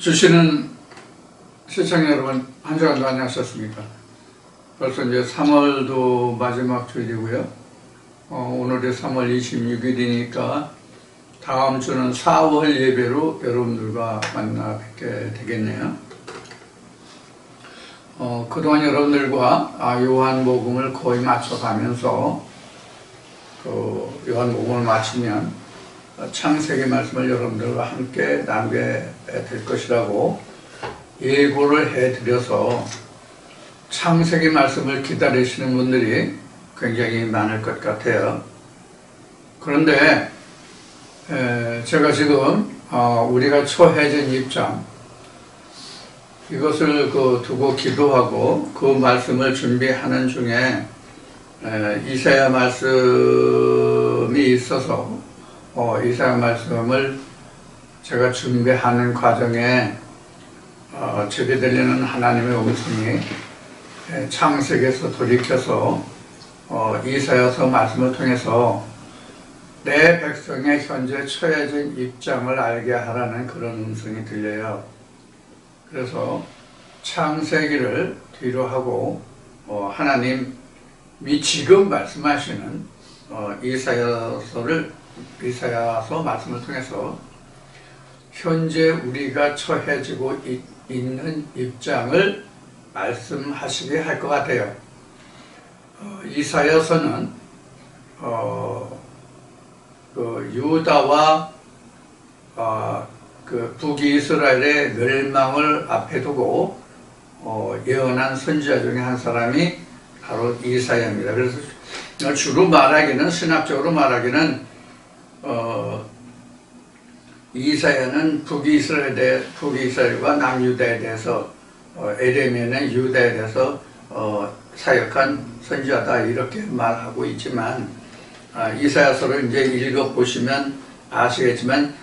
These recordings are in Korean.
주시는 시청자 여러분, 한 주간도 안녕하셨습니까? 벌써 이제 3월도 마지막 주일이고요. 오늘이 3월 26일이니까 다음 주는 4월 예배로 여러분들과 만나 뵙게 되겠네요. 그동안 여러분들과 요한복음을 거의 맞춰가면서 요한복음을 마치면 창세기 말씀을 여러분들과 함께 나누게 될 것이라고 예고를 해드려서 창세기 말씀을 기다리시는 분들이 굉장히 많을 것 같아요. 그런데 제가 지금 우리가 처해진 입장, 이것을 두고 기도하고 그 말씀을 준비하는 중에 이사야 말씀이 있어서 이사야 말씀을 제가 준비하는 과정에 제게 들리는 하나님의 음성이 창세기에서 돌이켜서 이사야서 말씀을 통해서 내 백성의 현재 처해진 입장을 알게 하라는 그런 음성이 들려요. 그래서 창세기를 뒤로 하고 하나님이 지금 말씀하시는 이사야서 말씀을 통해서 현재 우리가 처해지고 있는 입장을 말씀하시게 할 것 같아요. 이사야서는 유다와 북이스라엘의 멸망을 앞에 두고 예언한 선지자 중에 한 사람이 바로 이사야입니다. 그래서 주로 말하기는, 신학적으로 말하기는 이사야는 북이스라엘과 남유다에 대해서, 에레미야는 유다에 대해서 사역한 선지자다, 이렇게 말하고 있지만, 이사야서를 이제 읽어보시면 아시겠지만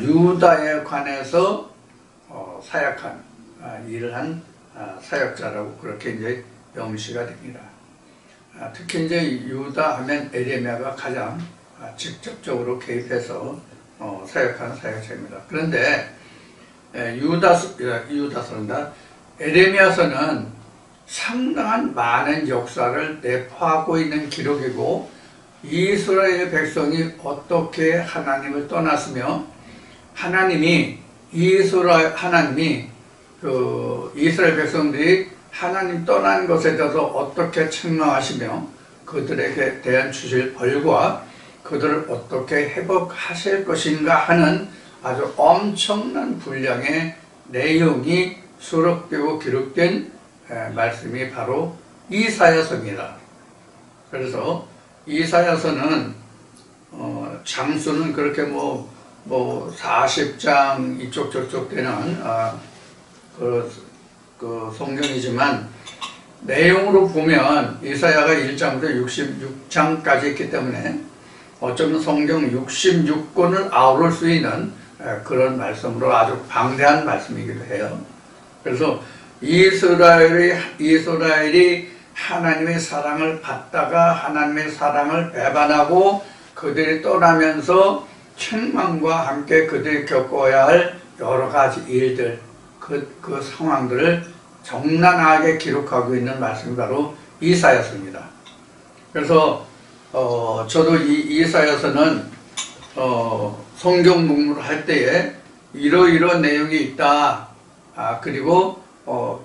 유다에 관해서 사역한 일을 한 사역자라고 그렇게 이제 명시가 됩니다. 특히 이제 유다 하면 에레미야가 가장 직접적으로 개입해서 사역하는 사역자입니다. 그런데 유다서입니다. 에레미야서는 상당한 많은 역사를 내포하고 있는 기록이고, 이스라엘 백성이 어떻게 하나님을 떠났으며 하나님이 이스라엘 백성들이 하나님 떠난 것에 대해서 어떻게 책망하시며 그들에게 대한 주실 벌과 그들을 어떻게 회복하실 것인가 하는 아주 엄청난 분량의 내용이 수록되고 기록된 말씀이 바로 이사야서입니다. 그래서 이사야서는 장수는 그렇게 40장 이쪽 저쪽 되는 그 성경이지만, 내용으로 보면 이사야가 1장부터 66장까지 있기 때문에 어쩌면 성경 66권을 아우를 수 있는 그런 말씀으로 아주 방대한 말씀이기도 해요. 그래서 이스라엘이 하나님의 사랑을 받다가 하나님의 사랑을 배반하고 그들이 떠나면서 책망과 함께 그들이 겪어야 할 여러 가지 일들, 그 상황들을 적나라하게 기록하고 있는 말씀이 바로 이사야서입니다. 그래서 저도 이 이사야서는 성경 공부를 할 때에 이러이러한 내용이 있다, 그리고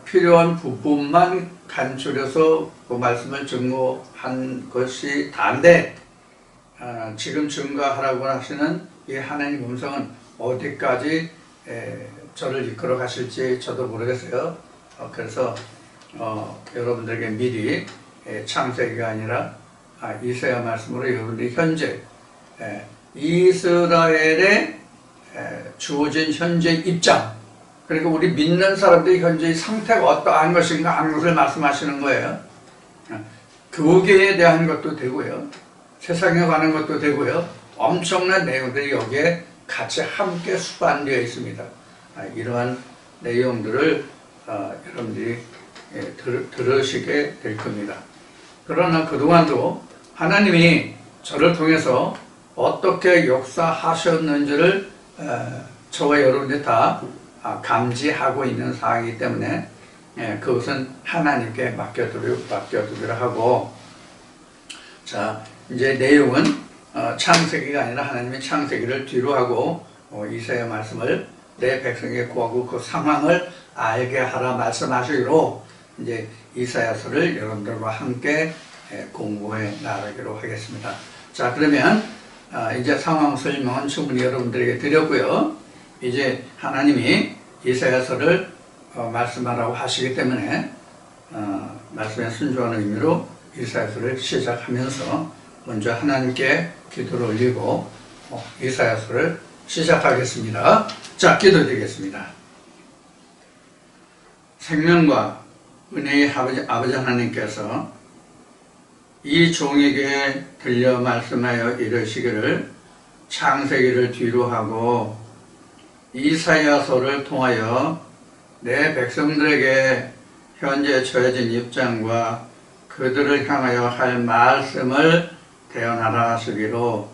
필요한 부분만 간추려서 그 말씀을 증거한 것이 다인데, 지금 증거하라고 하시는 이 하나님 음성은 어디까지 저를 이끌어 가실지 저도 모르겠어요. 그래서 여러분들에게 미리 창세기가 아니라 이사야 말씀으로 여러분들이 현재 이스라엘에 주어진 현재 입장, 그러니까 우리 믿는 사람들이 현재의 상태가 어떠한 것인가 하는 것을 말씀하시는 거예요. 교계에 대한 것도 되고요, 세상에 관한 것도 되고요, 엄청난 내용들이 여기에 같이 함께 수반되어 있습니다. 이러한 내용들을 여러분들이 들으시게 될 겁니다. 그러나 그동안도 하나님이 저를 통해서 어떻게 역사하셨는지를 저와 여러분들이 다 감지하고 있는 사항이기 때문에 그것은 하나님께 맡겨두기로 하고, 자, 이제 내용은 창세기가 아니라 하나님의 창세기를 뒤로 하고 이사야 말씀을 내 백성에게 구하고 그 상황을 알게 하라 말씀하시기로 이제 이사야서를 여러분들과 함께 공부해 나가기로 하겠습니다. 자, 그러면 이제 상황 설명은 충분히 여러분들에게 드렸고요. 이제 하나님이 이사야서를 말씀하라고 하시기 때문에 말씀에 순종하는 의미로 이사야서를 시작하면서 먼저 하나님께 기도를 올리고 이사야서를 시작하겠습니다. 자, 기도드리겠습니다. 생명과 은혜의 아버지 하나님께서 이 종에게 들려 말씀하여 이르시기를 창세기를 뒤로 하고 이사야서를 통하여 내 백성들에게 현재 처해진 입장과 그들을 향하여 할 말씀을 대언하라 하시기로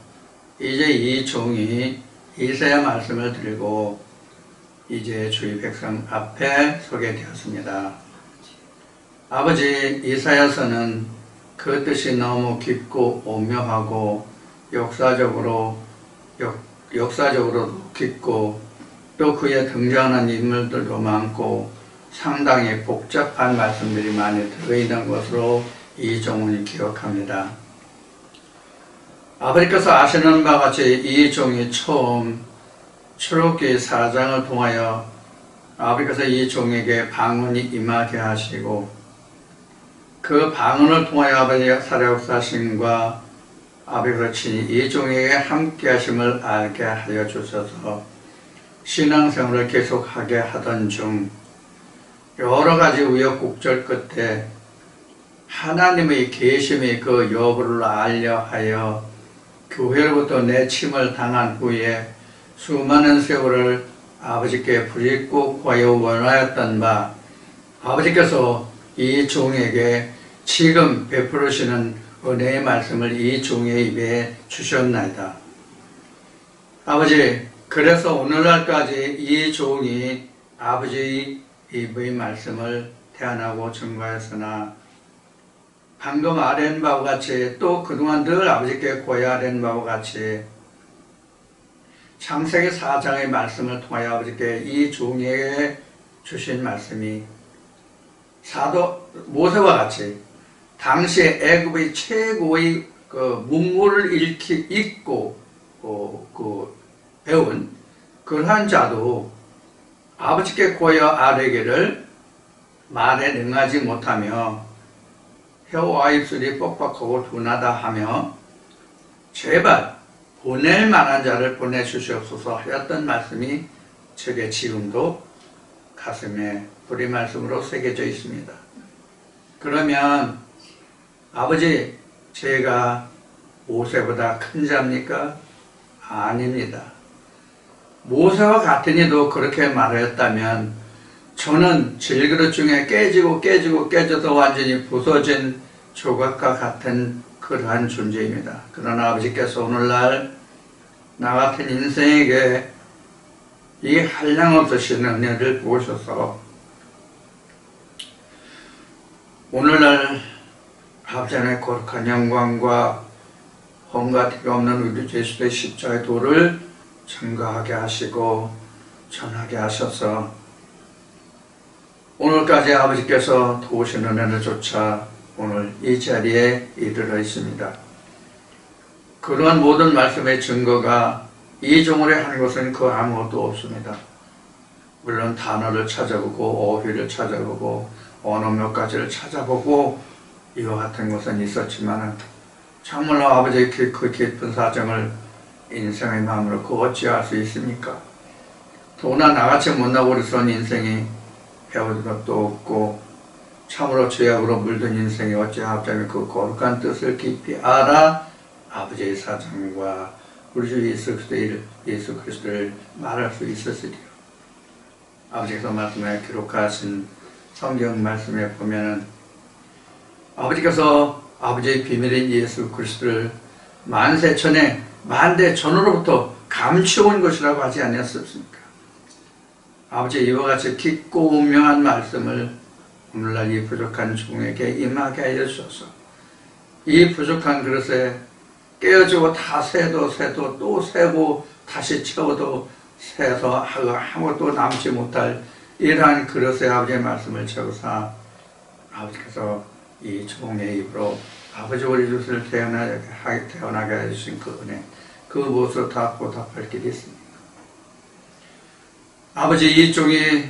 이제 이 종이 이사야 말씀을 들고 이제 주의 백성 앞에 서게 되었습니다. 아버지, 이사야서는 그 뜻이 너무 깊고 오묘하고 역사적으로도 깊고 또 그에 등장하는 인물들도 많고 상당히 복잡한 말씀들이 많이 들어있는 것으로 이 종이 기억합니다. 아버지께서 아시는 바와 같이 이 종이 처음 출애굽기 4장을 통하여 아버지께서 이 종에게 방언이 임하게 하시고 그 방언을 통하여 아버지의 살아역사심과 아버지께서 친히 이 종에게 함께 하심을 알게 하여 주셔서 신앙생활을 계속하게 하던 중 여러 가지 우여곡절 끝에 하나님의 계심의 그 여부를 알려 하여 교회로부터 내침을 당한 후에 수많은 세월을 아버지께 부르짖고 구하여 원하였던 바 아버지께서 이 종에게 지금 베푸시는 은혜의 말씀을 이 종의 입에 주셨나이다. 아버지, 그래서 오늘날까지 이 종이 아버지의 입의 말씀을 대안하고 증거했으나 방금 아뢰는 바와 같이 또 그동안 늘 아버지께 구해야 아뢰는 바와 같이 창세기 4장의 말씀을 통하여 아버지께 이 종에게 주신 말씀이 사도 모세와 같이 당시에 애굽의 최고의 그 문물을 읽고 배운 그러한 자도 아버지께 구하여 아뢰기를 말에 능하지 못하며 혀와 입술이 뻑뻑하고 둔하다 하며 제발 보낼 만한 자를 보내주시옵소서 하였던 말씀이 제게 지금도 가슴에 불의 말씀으로 새겨져 있습니다. 그러면 아버지, 제가 모세보다 큰 자입니까? 아닙니다. 모세와 같은 이도 그렇게 말하였다면 저는 질그릇 중에 깨져서 완전히 부서진 조각과 같은 그러한 존재입니다. 그러나 아버지께서 오늘날 나 같은 인생에게 이 한량없으신 은혜를 부으셔서 오늘날 아버지 하나님의 거룩한 영광과 험가티가 없는 우리 제수의 십자가의 도를 증거하게 하시고 전하게 하셔서 오늘까지 아버지께서 도우신 은혜를 쫓아 오늘 이 자리에 이르러 있습니다. 그러한 모든 말씀의 증거가 이 종을에 한 것은 그 아무것도 없습니다. 물론 단어를 찾아보고 어휘를 찾아보고 언어 몇 가지를 찾아보고 이와 같은 것은 있었지만 참말로 아버지의 그 깊은 사정을 인생의 마음으로 그 어찌할 수 있습니까? 더구나 나같이 못나고 어리석은 인생이 배울 것도 없고 참으로 죄악으로 물든 인생이 어찌하자면 그 거룩한 뜻을 깊이 알아 아버지의 사정과 우리 주 예수 그리스도를 말할 수 있었으리요. 아버지께서 말씀에 기록하신 성경 말씀에 보면은 아버지께서 아버지의 비밀인 예수 그리스도를 만세 전에 만대 전으로부터 감추어온 것이라고 하지 않았습니까? 아버지 이와 같이 깊고 운명한 말씀을 오늘날 이 부족한 종에게 임하게 하여 주소서. 이 부족한 그릇에 깨어지고 다 새도 또 세고 다시 채워도 새서 아무것도 남지 못할 이러한 그릇에 아버지의 말씀을 채우사 아버지께서 이 종의 입으로 아버지 우리 주를 태어나게 해주신 그 은혜, 그 무엇을 다 보답할 길이 있습니까? 아버지 이 종이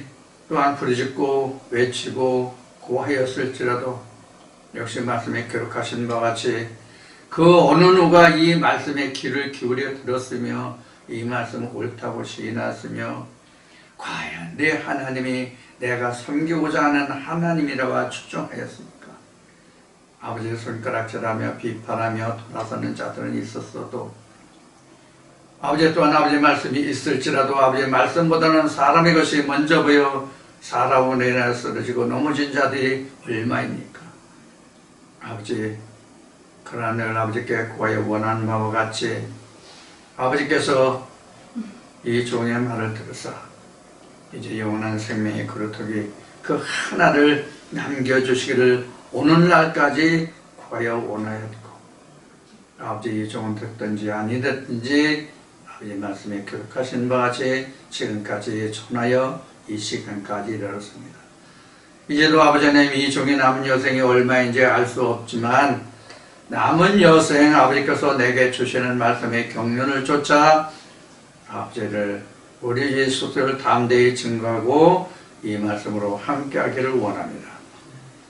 또한 부르짖고 외치고 고하였을지라도 역시 말씀에 기록하신 바와 같이 그 어느 누가 이 말씀에 귀를 기울여 들었으며 이 말씀을 옳다고 시인하였으며 과연 내 하나님이 내가 섬기고자 하는 하나님이라고 추정하였습니까? 아버지의 손가락질하며 비판하며 돌아서는 자들은 있었어도 아버지 또한 아버지의 말씀이 있을지라도 아버지의 말씀보다는 사람의 것이 먼저 보여 사람으로 인하여 쓰러지고 넘어진 자들이 얼마입니까? 아버지 그러나 늘 아버지께 구하여 원하는 바와 같이 아버지께서 이 종의 말을 들으사 이제 영원한 생명의 그루터기 그 하나를 남겨주시기를 오늘날까지 구하여 원하였고 아버지 이 종은 듣든지 아니 듣든지 아버지 말씀에 기록하신 바와 같이 지금까지 전하여 이 시간까지 이르렀습니다. 이제도 아버지 하나님 이 종의 남은 여생이 얼마인지 알 수 없지만 남은 여생 아버지께서 내게 주시는 말씀의 경륜을 쫓아 아버지를 우리 예수를 담대히 증거하고 이 말씀으로 함께하기를 원합니다.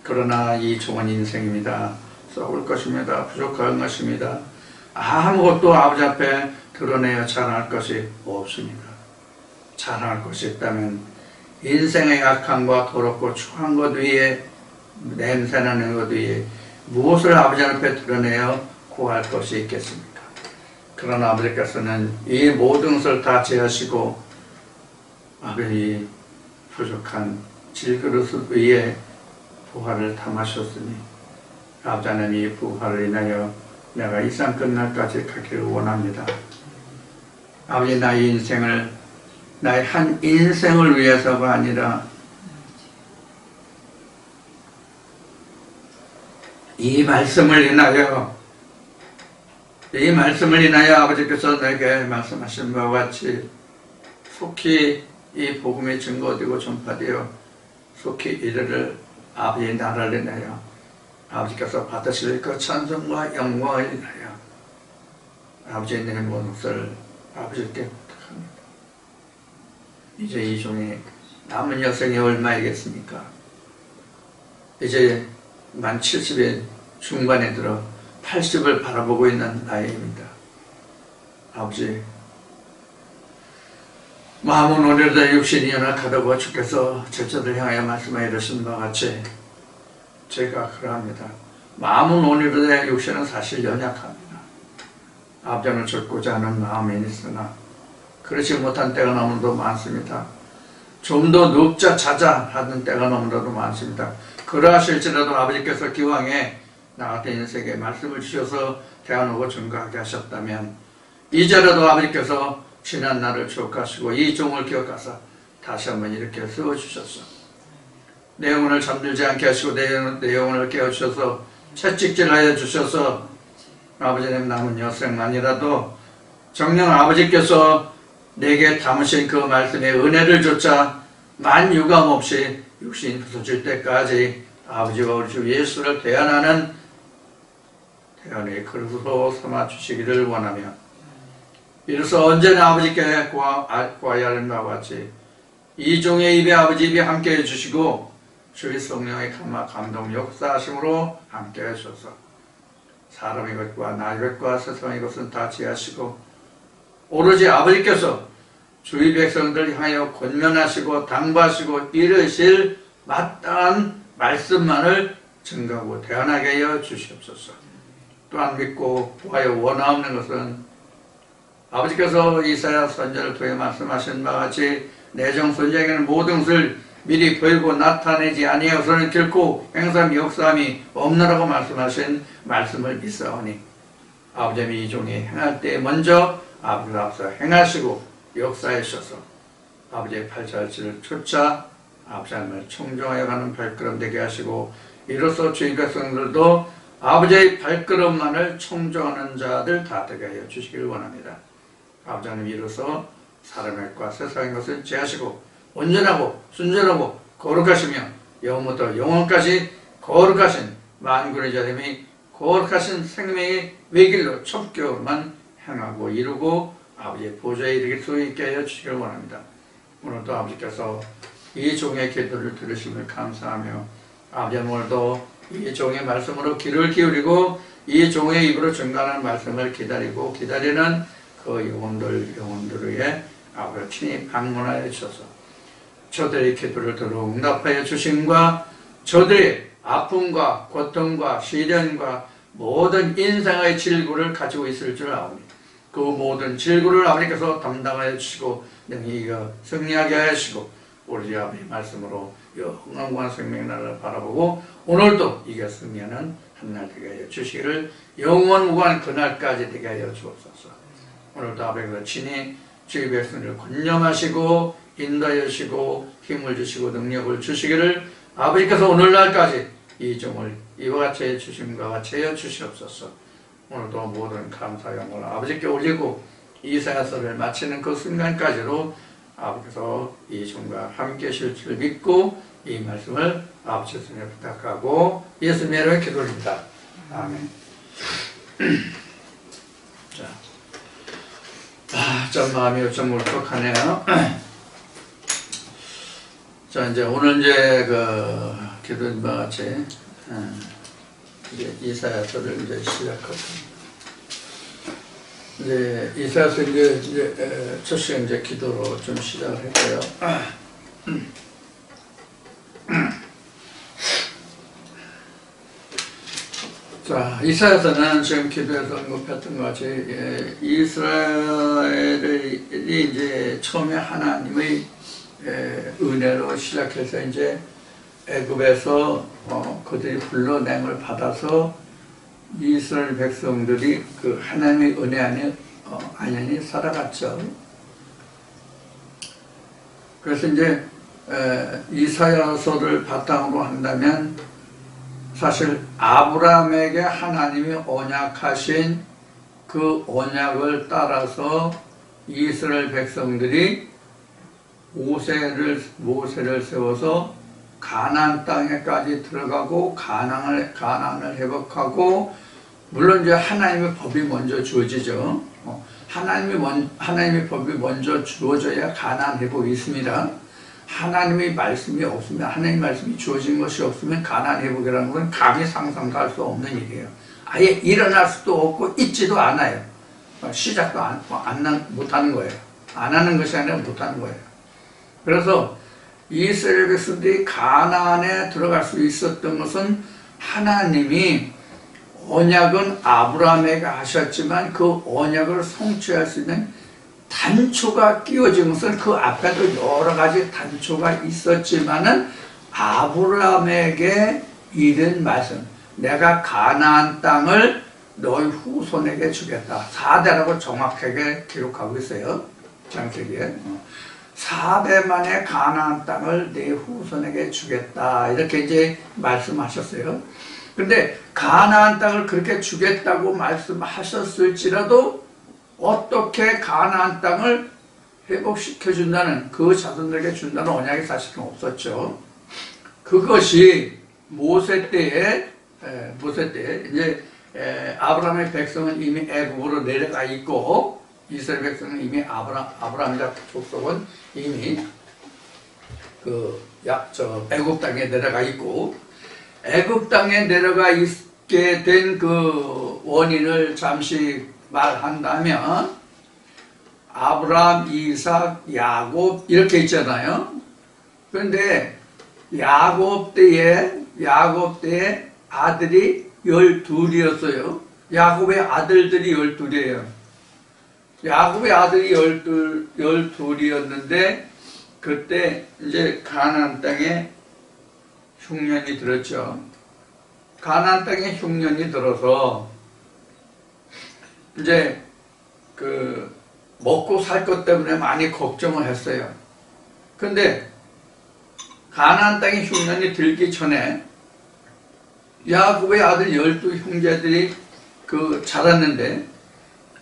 그러나 이 종은 인생입니다. 썩을 것입니다. 부족한 것입니다. 아무것도 아버지 앞에 드러내어 자랑할 것이 없습니다. 자랑할 것이 있다면 인생의 약함과 더럽고 추한 것 위에 냄새나는 것 위에 무엇을 아버지 앞에 드러내어 구할 것이 있겠습니까? 그러나 아버지께서는 이 모든 것을 다 제하시고 아버지 부족한 질그릇 위에 부활을 담으셨으니 아버지 하나님 이 부활을 인하여 내가 이 상 끝날까지 가기를 원합니다. 아버지 나의 인생을 나의 한 인생을 위해서가 아니라 이 말씀을 인하여 아버지께서 내게 말씀하신 바와 같이 속히 이 복음이 증거되고 전파되어 속히 이르를 아버지의 나라를 인하여 아버지께서 받으실 그 찬송과 영광을 인하여 아버지의 내 모든 것을 아버지께 부탁합니다. 이제 이 종의 남은 여생이 얼마이겠습니까? 이제 만 70의 중반에 들어 80을 바라보고 있는 나이입니다. 아버지 마음은 오늘도 육신이 연약하다고 주께서 제자들 향하여 말씀하여 이르신 바와 같이 제가 그러합니다. 마음은 오늘도 육신은 사실 연약합니다. 아버지를 좇고자 하는 마음이 있으나 그렇지 못한 때가 너무도 많습니다. 좀 더 눕자 자자 하는 때가 너무나도 많습니다. 그러하실지라도 아버지께서 기왕에 나 같은 인생에 말씀을 주셔서 대안하고 증거하게 하셨다면 이제라도 아버지께서 지난 날을 추억하시고 이 종을 기억하사 다시 한번 이렇게 세워주셨소. 내 영혼을 잠들지 않게 하시고 내 영혼을 깨워주셔서 채찍질하여 주셔서 아버지님 남은 여생만이라도 정녕 아버지께서 내게 담으신 그 말씀의 은혜를 좇아 만 유감 없이 육신이 부서질 때까지 아버지와 우리 주 예수를 대안하는 대안의 그릇으로 삼아주시기를 원하며 이로써 언제나 아버지께 구하여야 하는 바와 같이 이 종의 입에 아버지 입에 함께 해주시고 주의 성령의 감동 역사하심으로 함께 하셔서 사람의 것과 나의 것과 세상의 것은 다 지하시고 오로지 아버지께서 주의 백성들 향하여 권면하시고 당부하시고 이르실 마땅한 말씀만을 증거하고 대안하게 하여 주시옵소서. 또한 믿고 구하여 원하옵는 것은 아버지께서 이사야 선지자를 통해 말씀하신 바와 같이 내정 선지자에게는 모든 것을 미리 보이고 나타내지 아니하여서는 결코 행사함이 역사함이 없느라고 말씀하신 말씀을 믿사오니 아버지의 이 종이 행할 때 먼저 아버지가 앞서 행하시고 역사하셔서 아버지의 팔자를 쫓아 아버지 하나님을 청종하여 가는 발걸음 되게 하시고, 이로써 주의 백성들도 아버지의 발걸음만을 청종하는 자들 다 되게 하여 주시기를 원합니다. 아버지 하나님, 이로써 사람의 것과 세상의 것을 제하시고 온전하고 순전하고 거룩하시며 영원부터 영원까지 거룩하신 만군의 자님이 거룩하신 생명의 외길로 첩교만 행하고 이루고 아버지의 보좌에 이르길 수 있게 하여 주시기를 원합니다. 오늘도 아버지께서 이 종의 기도를 들으심을 감사하며, 아버지 오늘도 이 종의 말씀으로 귀를 기울이고 이 종의 입으로 증거하는 말씀을 기다리고 기다리는 그 영혼들에게 아버지 친히 방문하여 주셔서 저들의 기도를 들어 응답하여 주심과 저들의 아픔과 고통과 시련과 모든 인생의 질구를 가지고 있을 줄 아옵니다. 그 모든 질구를 아버지께서 담당하여 주시고 능히 승리하게 하시고 우리 아버지 말씀으로 영원한 생명의 날을 바라보고 오늘도 이겨 승리하는 한날 되게 하여 주시기를 영원무한 그날까지 되게 하여 주옵소서. 오늘도 아버지께서 친히 주의 백성을 권념하시고 인도하여 주시고 힘을 주시고 능력을 주시기를 아버지께서 오늘날까지 이 종을 이와 같이 해주심과 같이 해여 주시옵소서. 오늘도 모든 감사 영광을 아버지께 올리고 이 생애서를 마치는 그 순간까지로 아버지께서 이 종과 함께 하실 줄 믿고 이 말씀을 아버지 손에 부탁하고 예수님의 이름으로 기도드립니다. 아멘. 좀 마음이 좀 울컥하네요. 자, 이제 오늘 이제 기도인 바 같이 이제 이사야서를 이제 시작하고, 이제 이사야서 이제 첫 시간 이제 기도로 좀 시작을 했고요. 자, 이사야서는 지금 기도에서 언급했던 것 같이 이스라엘이 이제 처음에 하나님의 은혜로 시작해서 이제 애굽에서 그들이 불러냄을 받아서 이스라엘 백성들이 그 하나님의 은혜 안에 안연히 살아갔죠. 그래서 이제 이사야서를 바탕으로 한다면 사실 아브라함에게 하나님이 언약하신 그 언약을 따라서 이스라엘 백성들이 모세를 세워서 가나안 땅에까지 들어가고 가나안을 회복하고, 물론 이제 하나님의 법이 먼저 주어지죠. 하나님의 법이 먼저 주어져야 가나안 회복이 있습니다. 하나님의 말씀이 없으면, 하나님의 말씀이 주어진 것이 없으면 가나안 회복이라는 것은 감히 상상도 할 수 없는 일이에요. 아예 일어날 수도 없고 있지도 않아요. 시작도 못하는 거예요. 안 하는 것이 아니라 못하는 거예요. 그래서 이스라엘 백성들이 가나안에 들어갈 수 있었던 것은 하나님이 언약은 아브라함에게 하셨지만 그 언약을 성취할 수 있는 단초가 끼워진 것은 그 앞에도 여러 가지 단초가 있었지만은 아브라함에게 이른 말씀, 내가 가나안 땅을 너희 후손에게 주겠다. 4대라고 정확하게 기록하고 있어요. 창세기에. 4대 만에 가나안 땅을 내 후손에게 주겠다. 이렇게 이제 말씀하셨어요. 근데 가나안 땅을 그렇게 주겠다고 말씀하셨을지라도 어떻게 가나안 땅을 회복시켜준다는, 그 자손들에게 준다는 언약이 사실은 없었죠. 그것이 모세 때에 이제 아브라함의 백성은 이미 애굽으로 내려가 있고, 이스라엘 백성은 이미 아브라함의 족속은 이미 애굽 땅에 내려가 있고, 애굽 땅에 내려가 있게 된 그 원인을 잠시 말한다면 아브라함, 이삭, 야곱 이렇게 있잖아요. 그런데 야곱 때에 아들이 12이었어요. 야곱의 아들들이 12이에요. 야곱의 아들이 12이었는데 그때 이제 가나안 땅에 흉년이 들었죠. 가나안 땅에 흉년이 들어서 이제 그 먹고 살 것 때문에 많이 걱정을 했어요. 근데 가나안 땅에 흉년이 들기 전에 야곱의 아들 12형제들이 자랐는데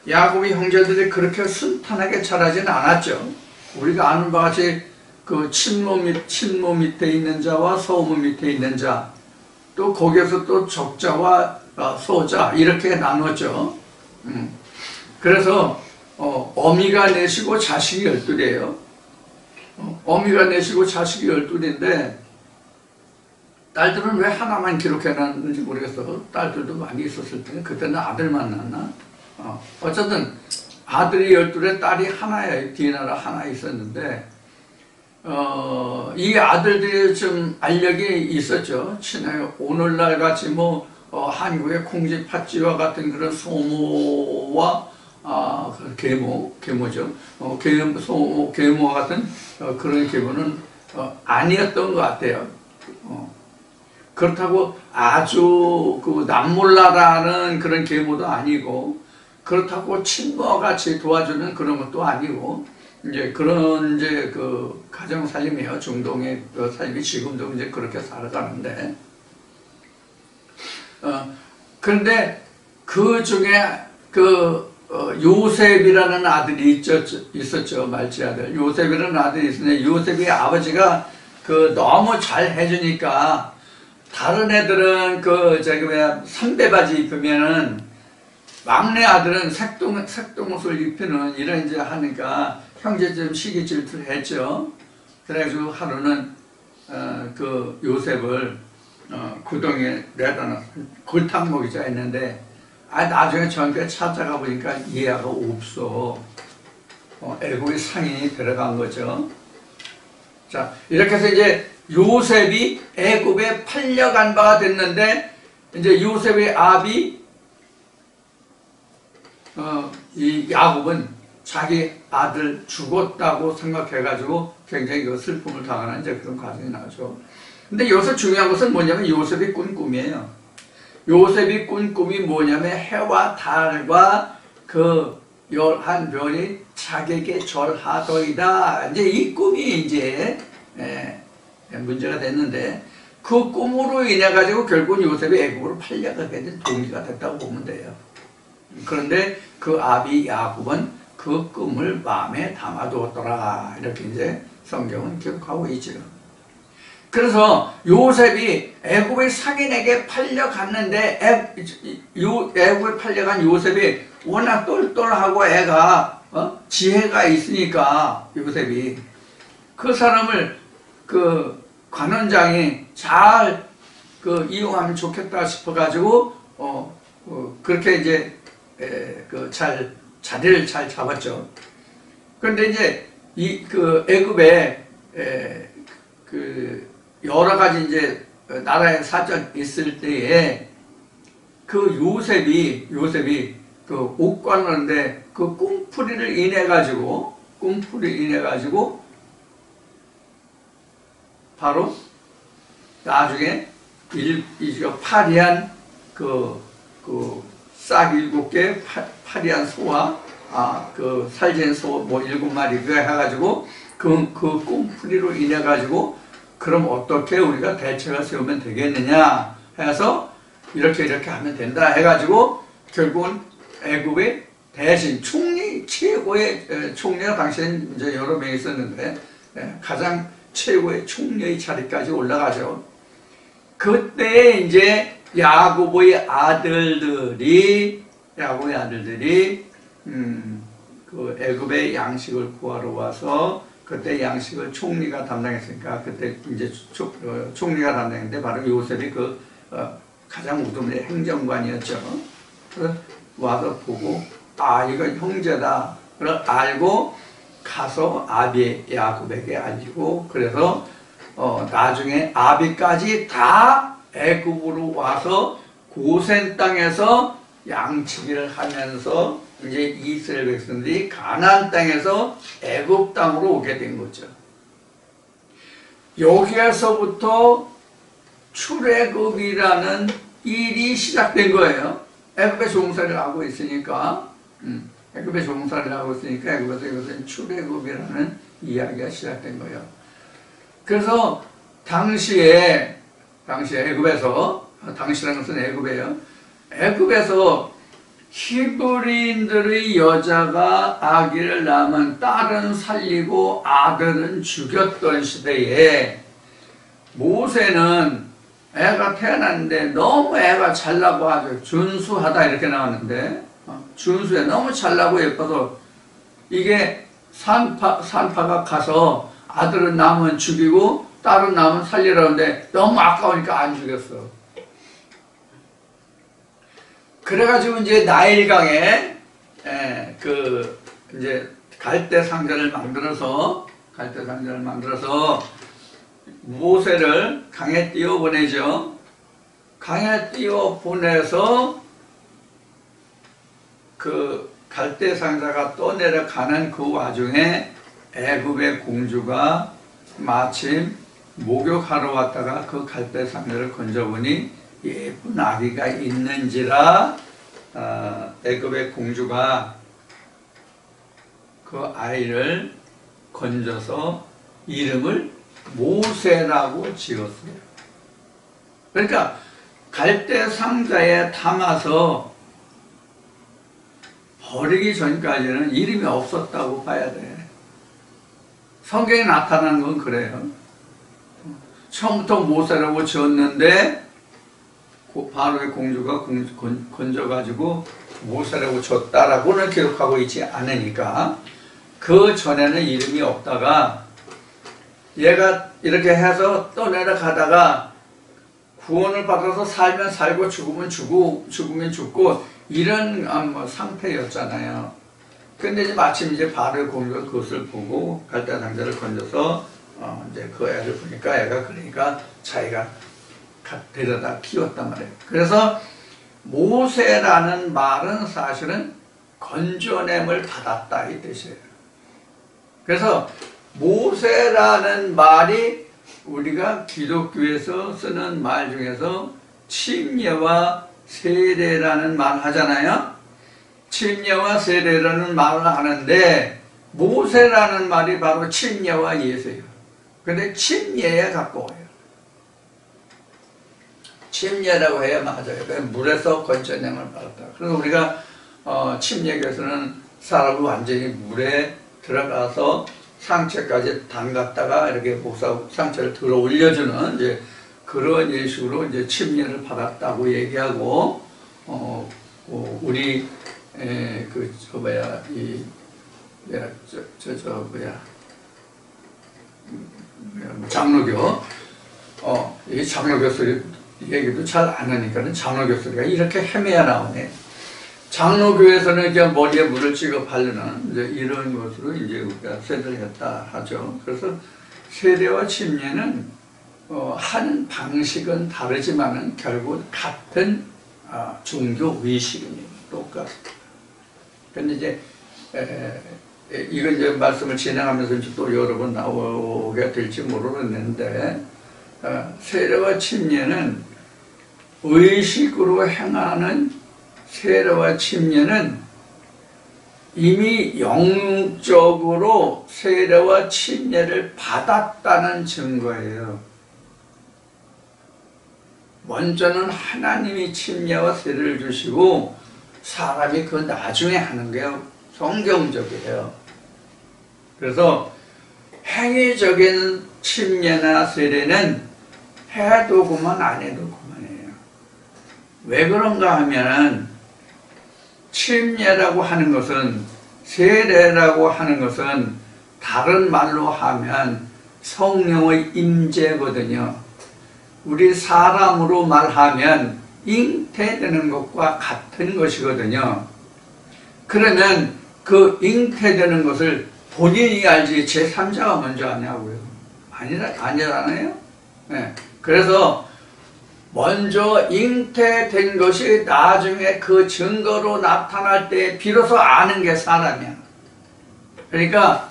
야곱의 형제들이 그렇게 순탄하게 자라지는 않았죠. 우리가 아는 바와 같이 친모 밑에 있는 자와 소모 밑에 있는 자, 또 거기에서 또 적자와 소자 이렇게 나눴죠. 그래서 어미가 넷이고 자식이 12이에요. 어미가 넷이고 자식이 12인데 딸들은 왜 하나만 기록해놨는지 모르겠어. 딸들도 많이 있었을 텐데 그때는 아들만 낳나? 어쨌든 아들이 12에 딸이 하나에 디나라 하나 있었는데 이 아들들이 좀 알력이 있었죠. 오늘날 같이 한국의 콩쥐 팥쥐와 같은 그런 소모와 계모죠. 계모와 같은 그런 계모는 아니었던 것 같아요. 그렇다고 아주 남몰라라는 그런 계모도 아니고, 그렇다고 친구와 같이 도와주는 그런 것도 아니고, 그런 가정 살림이에요. 중동의 삶이 지금도 그렇게 살아가는데, 그런데 그 중에 요셉이라는 아들이 있었죠. 말지 아들. 요셉이라는 아들이 있었는데, 요셉이 아버지가 너무 잘 해주니까, 다른 애들은 선배바지 입으면은, 막내 아들은 색동옷을 입히는 이런 하니까, 형제 좀 시기 질투를 했죠. 그래가지고 하루는, 요셉을, 구덩이에 내다 골탕 먹이자 했는데, 나중에 저한테 찾아가 보니까 얘가 없어. 애국의 상인이 데려간 거죠. 자, 이렇게 해서 요셉이 애굽에 팔려간 바가 됐는데, 요셉의 아비, 이 야곱은 자기 아들 죽었다고 생각해가지고 굉장히 슬픔을 당하는 그런 과정이 나오죠. 근데 여기서 중요한 것은 뭐냐면 요셉이 꾼 꿈이에요. 요셉이 꾼 꿈이 뭐냐면 해와 달과 11별이 자기에게 절하더이다. 이 꿈이 문제가 됐는데, 그 꿈으로 인해 가지고 결국은 요셉이 애굽으로 팔려가게 된 동기가 됐다고 보면 돼요. 그런데 그 아비 야곱은 그 꿈을 마음에 담아두었더라. 이렇게 성경은 기록하고 있죠. 그래서 요셉이 애굽의 상인에게 팔려갔는데, 애굽에 팔려간 요셉이 워낙 똘똘하고 애가 지혜가 있으니까, 요셉이 그 사람을 관원장이 잘 이용하면 좋겠다 싶어가지고 그렇게 잘 자리를 잘 잡았죠. 그런데 애굽에 여러 가지 나라에 사정 있을 때에 요셉이 옷 꽂는데 꿈풀이를 인해 가지고 바로 나중에 파리한 싹 7개 파리한 소와 살진 소 7마리 해가지고 그 꿈풀이로 인해 가지고 그럼 어떻게 우리가 대책을 세우면 되겠느냐 해서 이렇게 하면 된다 해가지고 결국은 애굽의 대신 최고의 총리가 당시엔 여러 명이 있었는데 가장 최고의 총리의 자리까지 올라가죠. 그때 야곱의 아들들이 애굽의 양식을 구하러 와서, 그때 양식을 총리가 담당했으니까 그때 총리가 담당했는데 바로 요셉이 가장 우두머리 행정관이었죠. 그래서 와서 보고 이거 형제다. 그걸 알고 가서 아비 야곱에게 알리고, 그래서 나중에 아비까지 다 애굽으로 와서 고센 땅에서 양치기를 하면서 이스라엘 백성들이 가나안 땅에서 애굽 땅으로 오게 된 거죠. 여기에서부터 출애굽이라는 일이 시작된 거예요. 애굽에 종살이를 하고 있으니까, 애굽에서 이것은 출애굽이라는 이야기가 시작된 거예요. 그래서 당시에 애굽에서, 당시라는 것은 애굽이에요. 애굽에서 히브리인들의 여자가 아기를 낳으면 딸은 살리고 아들은 죽였던 시대에 모세는 애가 태어났는데 너무 애가 잘나고 아주 준수하다 이렇게 나왔는데, 준수해 너무 잘나고 예뻐서 이게 산파가 가서 아들은 낳으면 죽이고 딸은 낳으면 살리라는데 너무 아까우니까 안 죽였어. 그래가지고 이제 나일강에 이제 갈대 상자를 만들어서 모세를 강에 띄워 보내죠. 강에 띄워 보내서 그 갈대 상자가 떠내려가는 그 와중에 애굽의 공주가 마침 목욕하러 왔다가 그 갈대 상자를 건져보니 예쁜 아기가 있는지라 애굽의 공주가 그 아이를 건져서 이름을 모세라고 지었어요. 그러니까 갈대 상자에 담아서 버리기 전까지는 이름이 없었다고 봐야 돼. 성경에 나타나는 건 그래요. 처음부터 모세라고 지었는데 바로의 공주가 건져가지고 모세라고 줬다라고는 기록하고 있지 않으니까 그 전에는 이름이 없다가 얘가 이렇게 해서 떠내려가다가 구원을 받아서 살면 살고 죽으면 죽고 이런 상태였잖아요. 근데 이제 마침 이제 바로의 공주가 그것을 보고 갈대 상자를 건져서 이제 그 애를 보니까 애가 그러니까 자기가 데려다 키웠단 말이에요. 그래서 모세라는 말은 사실은 건져냄을 받았다 이 뜻이에요. 그래서 모세라는 말이 우리가 기독교에서 쓰는 말 중에서 침례와 세례라는 말 하잖아요. 침례와 세례라는 말을 하는데 모세라는 말이 바로 침례와 예수예요. 근데 침례에 가까워요. 침례라고 해야 맞아요. 물에서 건져냄을 받았다. 그래서 우리가 침례교에서는 사람을 완전히 물에 들어가서 상체까지 담갔다가 이렇게 상체를 들어 올려주는 이제 그런 예식으로 이제 침례를 받았다고 얘기하고 우리 장로교 이 장로교 소리 얘기도 잘 안 하니까는 장로교 소리가 이렇게 헤매야 나오네. 장로교에서는 이제 머리에 물을 찍어 바르는 이제 이런 것으로 이제 우리가 세례를 했다 하죠. 그래서 세례와 침례는 하는 방식은 다르지만은 결국 같은 종교 의식입니다. 똑같습니다. 근데 이제 이건 이제 말씀을 진행하면서 또 여러 번 나오게 될지 모르겠는데 세례와 침례는 의식으로 행하는 세례와 침례는 이미 영적으로 세례와 침례를 받았다는 증거예요. 먼저는 하나님이 침례와 세례를 주시고 사람이 그 나중에 하는 게 성경적이에요. 그래서 행위적인 침례나 세례는 해도 그만 안 해도 그만이에요. 왜 그런가 하면은 침례라고 하는 것은 세례라고 하는 것은 다른 말로 하면 성령의 임재거든요. 우리 사람으로 말하면 잉태되는 것과 같은 것이거든요. 그러면 그 잉태되는 것을 본인이 알지 제3자가 먼저 아냐고요. 아니잖아요. 네. 그래서 먼저 잉태된 것이 나중에 그 증거로 나타날 때 비로소 아는 게 사람이야. 그러니까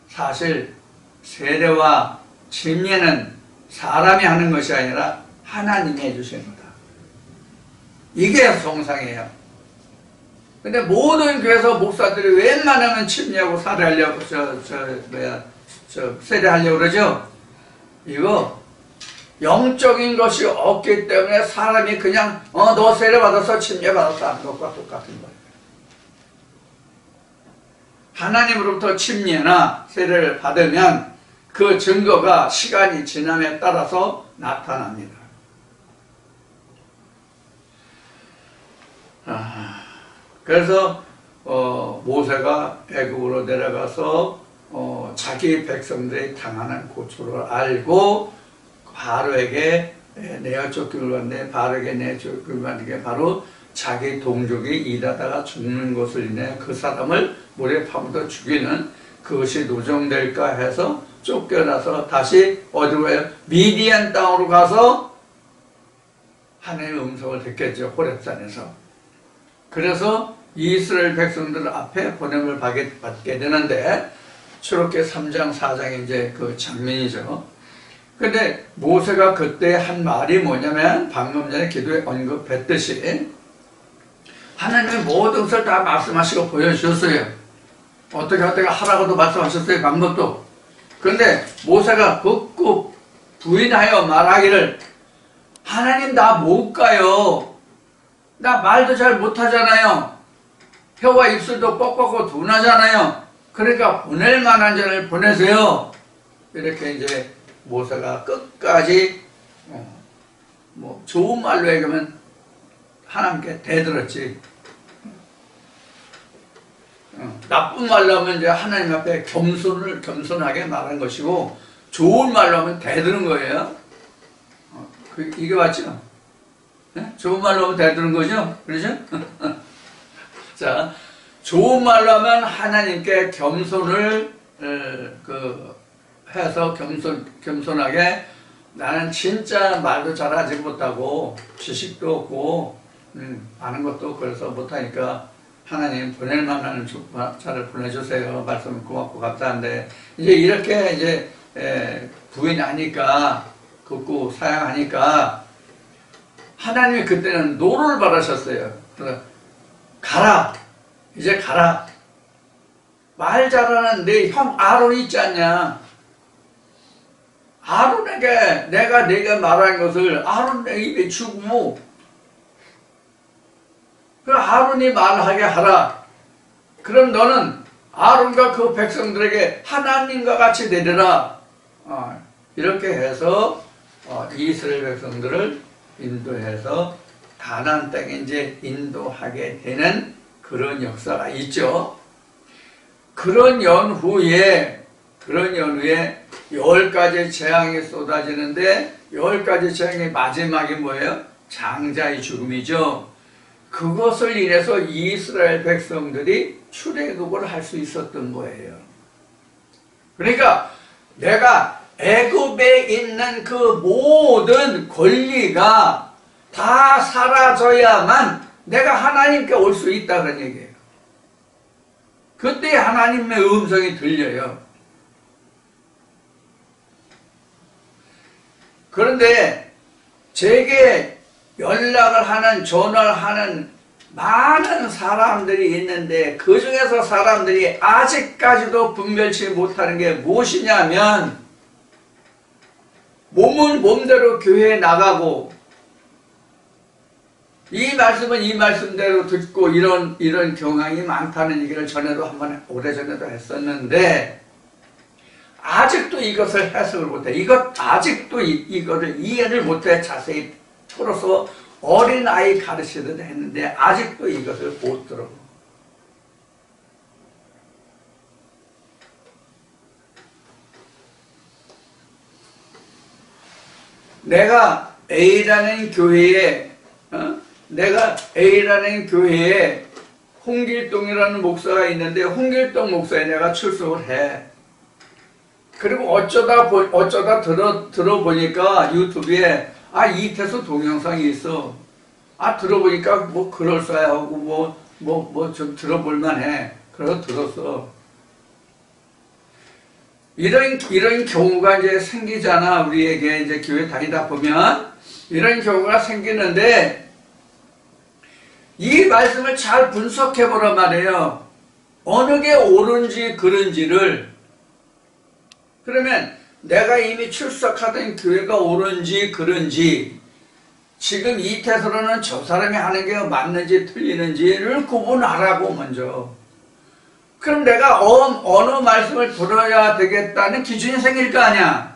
사실 세례와 침례는 사람이 하는 것이 아니라 하나님이 해주시는 거다. 이게 정상이에요. 근데 모든 교회에서 목사들이 웬만하면 침례하고 살해하려고 세례하려고 그러죠. 이거 영적인 것이 없기 때문에 사람이 그냥 너 세례 받았어, 침례 받았어 하는 것과 똑같은 거예요. 하나님으로부터 침례나 세례를 받으면 그 증거가 시간이 지남에 따라서 나타납니다. 그래서 모세가 애굽으로 내려가서 자기 백성들이 당하는 고초를 알고 바로에게 내가 쫓기를 왔네, 바로에게 내가 쫓기를 왔네, 바로 자기 동족이 일하다가 죽는 것을 인해 그 사람을 물에 파묻어 죽이는 그것이 노정될까 해서 쫓겨나서 다시 어디로 가요? 미디안 땅으로 가서 하나님의 음성을 듣겠죠. 호렙산에서. 그래서 이스라엘 백성들 앞에 보냄을 받게 되는데 출애굽기 3장 4장이 이제 그 장면이죠. 근데 모세가 그때 한 말이 뭐냐면 방금 전에 기도에 언급했듯이 하나님의 모든 것을 다 말씀하시고 보여주셨어요. 어떻게 하라고도 말씀하셨어요. 방법도. 그런데 모세가 극구 부인하여 말하기를 하나님 나 못 가요. 나 말도 잘 못하잖아요. 혀와 입술도 뻑뻑하고 둔하잖아요. 그러니까 보낼 만한 자를 보내세요. 이렇게 이제 모세가 끝까지 뭐 좋은 말로 얘기하면 하나님께 대들었지. 나쁜 말로 하면 이제 하나님 앞에 겸손하게 말한 것이고 좋은 말로 하면 대드는 거예요. 이게 맞죠? 네? 좋은 말로 하면 대드는 거죠? 그러죠? 자, 좋은 말로 하면 하나님께 겸손을 해서 겸손하게 나는 진짜 말도 잘하지 못하고 지식도 없고 아는 것도 그래서 못하니까 하나님 보낼 만한 자를 보내주세요. 말씀 고맙고 감사한데 이제 이렇게 이제 부인하니까 극구 사양하니까 하나님이 그때는 노를 바라셨어요. 그래서 가라. 이제 가라. 말 잘하는 내 형 아론이 있지 않냐. 아론에게 내가 말한 것을 아론 내 입에 주고 그 아론이 말하게 하라. 그럼 너는 아론과 그 백성들에게 하나님과 같이 되리라. 이렇게 해서 이스라엘 백성들을 인도해서 가나안 땅에 이제 인도하게 되는 그런 역사가 있죠. 그런 연후에 10가지 재앙이 쏟아지는데 10가지 재앙의 마지막이 뭐예요? 장자의 죽음이죠. 그것을 인해서 이스라엘 백성들이 출애굽을 할 수 있었던 거예요. 그러니까 내가 애굽에 있는 그 모든 권리가 다 사라져야만 내가 하나님께 올 수 있다 그런 얘기예요. 그때 하나님의 음성이 들려요. 그런데 제게 연락을 하는, 전화를 하는 많은 사람들이 있는데 그 중에서 사람들이 아직까지도 분별치 못하는 게 무엇이냐면 몸은 몸대로 교회에 나가고 이 말씀은 이 말씀대로 듣고 이런 경향이 많다는 얘기를 전에도 한번 오래전에도 했었는데 아직도 이것을 해석을 못해. 아직도 이거를 이해를 못해. 자세히 풀어서 어린아이 가르치듯 했는데 아직도 이것을 못 들어. 내가 A라는 교회에 홍길동이라는 목사가 있는데 홍길동 목사에 내가 출석을 해. 그리고 어쩌다 들어보니까 유튜브에 이태수 동영상이 있어. 들어보니까 뭐 그럴싸하고 뭐 좀 들어볼만해. 그래서 들었어. 이런 경우가 이제 생기잖아. 우리에게 이제 교회 다니다 보면 이런 경우가 생기는데 이 말씀을 잘 분석해 보란 말이에요. 어느 게 옳은지 그른지를 그러면 내가 이미 출석하던 교회가 옳은지 그른지 지금 이 태도로는 저 사람이 하는 게 맞는지 틀리는지를 구분하라고 먼저. 그럼 내가 어느 말씀을 들어야 되겠다는 기준이 생길 거 아니야.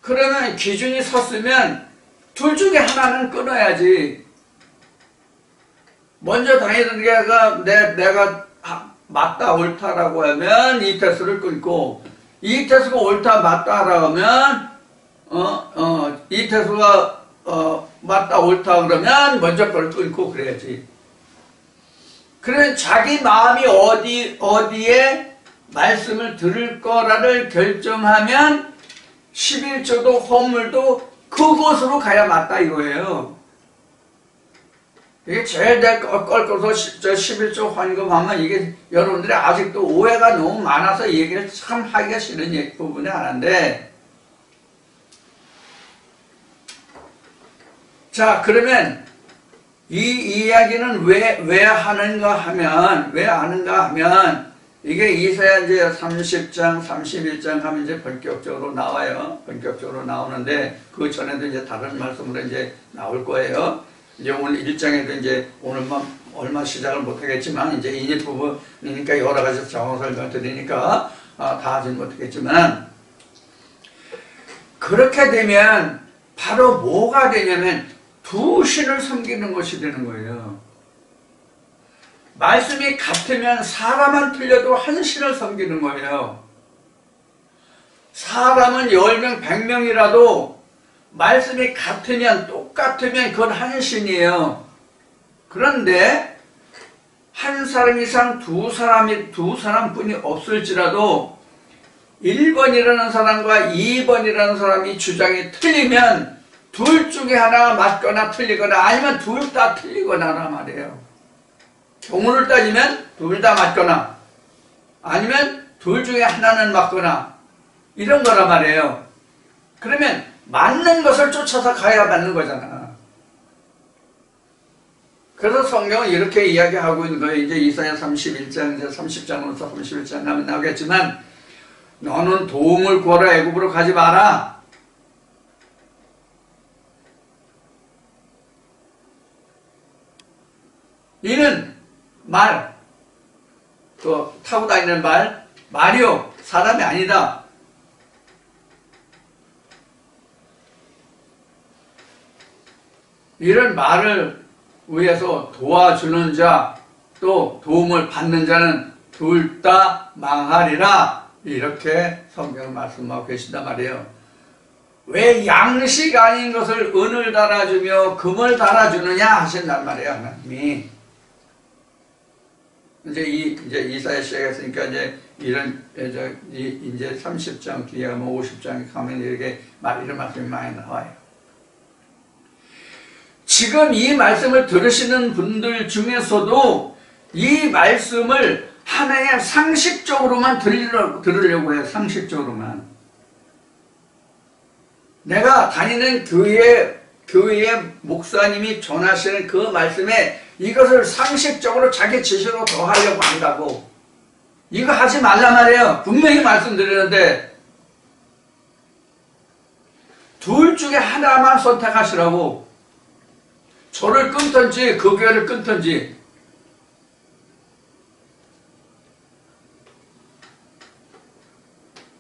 그러면 기준이 섰으면 둘 중에 하나는 끊어야지. 먼저 다니던 게가 내가 맞다 옳다라고 하면 이 태수를 끊고, 이 태수가 옳다 맞다라고 하면 이 태수가 맞다 옳다 그러면 먼저 그걸 끊고 그래야지. 그러면 자기 마음이 어디에 말씀을 들을 거라를 결정하면 11조도 헌물도 그곳으로 가야 맞다 이거예요. 이게 제일 껄끄러서 저 11조 헌금하면 이게 여러분들이 아직도 오해가 너무 많아서 이 얘기를 참 하기가 싫은 부분이 하나인데, 자 그러면 이 이야기는 왜 하는가 하면 이게 이사야 이제 30장 31장 하면 이제 본격적으로 나와요. 본격적으로 나오는데 그 전에도 이제 다른 말씀으로 이제 나올 거예요. 이제 오늘 1장에도 이제 오늘만 얼마 시작을 못하겠지만 이제 인입 부분이니까 여러 가지 정황 설명을 드리니까 다 하진 못하겠지만, 그렇게 되면 바로 뭐가 되냐면 두 신을 섬기는 것이 되는 거예요. 말씀이 같으면 사람은 틀려도 한 신을 섬기는 거예요. 사람은 10명 100명이라도 말씀이 같으면 똑같으면 그건 한 신이에요. 그런데 한 사람 이상 두 사람뿐이 없을지라도 1번이라는 사람과 2번이라는 사람이 주장이 틀리면 둘 중에 하나가 맞거나 틀리거나 아니면 둘 다 틀리거나란 말이에요. 경우를 따지면 둘 다 맞거나 아니면 둘 중에 하나는 맞거나 이런 거란 말이에요. 그러면 맞는 것을 쫓아서 가야 맞는 거잖아. 그래서 성경은 이렇게 이야기하고 있는 거예요. 이제 이사야 31장, 이제 30장으로서 31장 가면 나오겠지만, 너는 도움을 구하러 애굽으로 가지 마라. 이는 말, 또 타고 다니는 말이요 사람이 아니다. 이런 말을 위해서 도와주는 자, 또 도움을 받는 자는 둘 다 망하리라. 이렇게 성경을 말씀하고 계신단 말이에요. 왜 양식 아닌 것을 은을 달아주며 금을 달아주느냐 하신단 말이에요, 하나님이. 이제 이사야 시작했으니까 이제 이제 30장 뒤에 가면 50장 가면 이렇게 이런 말씀이 많이 나와요. 지금 이 말씀을 들으시는 분들 중에서도 이 말씀을 하나의 상식적으로만 들으려고 해요. 상식적으로만. 내가 다니는 교회의 목사님이 전하시는 그 말씀에 이것을 상식적으로 자기 지시로 더하려고 한다고. 이거 하지 말란 말이에요. 분명히 말씀드리는데 둘 중에 하나만 선택하시라고. 저를 끊든지 그 교회를 끊든지.